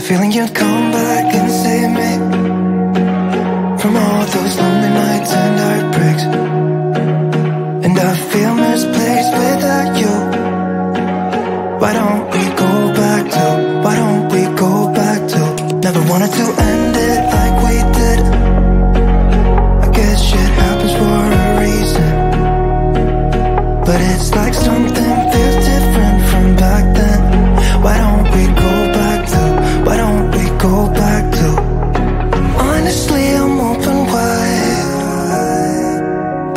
a feeling you'd come back and save me from all those lonely nights and heartbreaks. And I feel misplaced without you. Why don't we go back to, why don't we go back to? Never wanted to end it like we did. I guess shit happens for a reason, but it's like something feels different from back then. Why don't we go back to, why don't we go back to? Honestly, I'm open wide.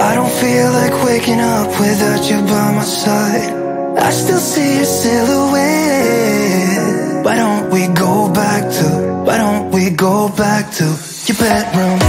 I don't feel like waking up without you by my side. I still see your silhouette. Why don't we go back to, why don't we go back to your bedroom?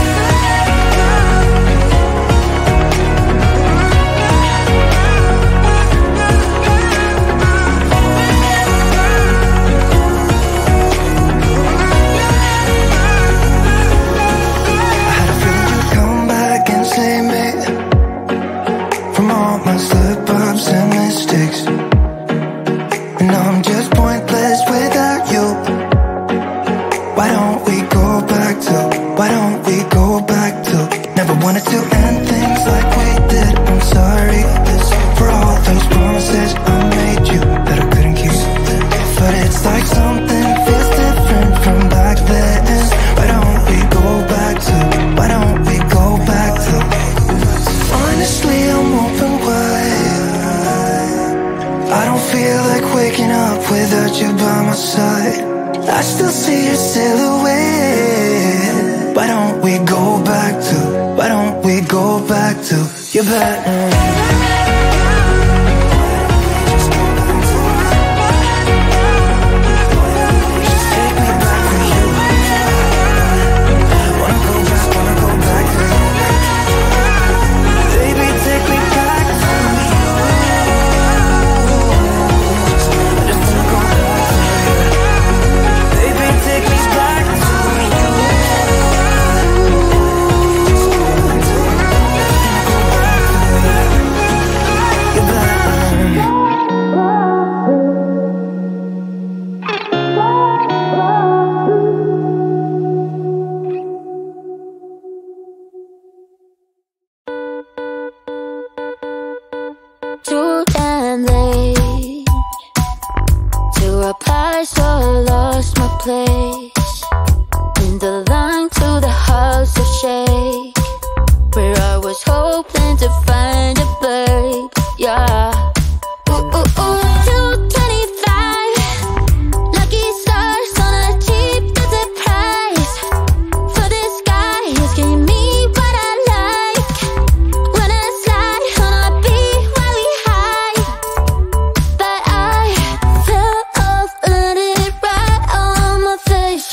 Your bedroom. Face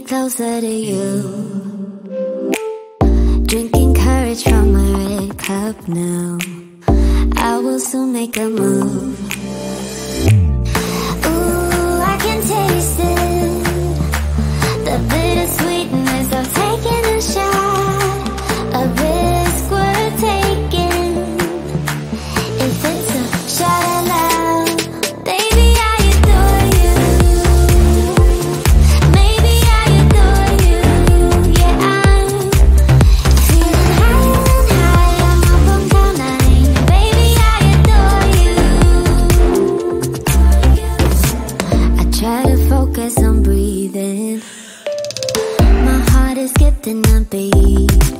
closer to you. Drinking courage from my red cup now. I will soon make a move. Ooh, I can taste it, the bittersweetness of taking a shot, a risk worth taking. If it's a shot at love, baby, I adore you. Maybe I adore you. Yeah, I'm feeling higher and higher. I'm up on cloud nine. Baby, I adore you. I try to focus on breathing. My heart is skipping a beat.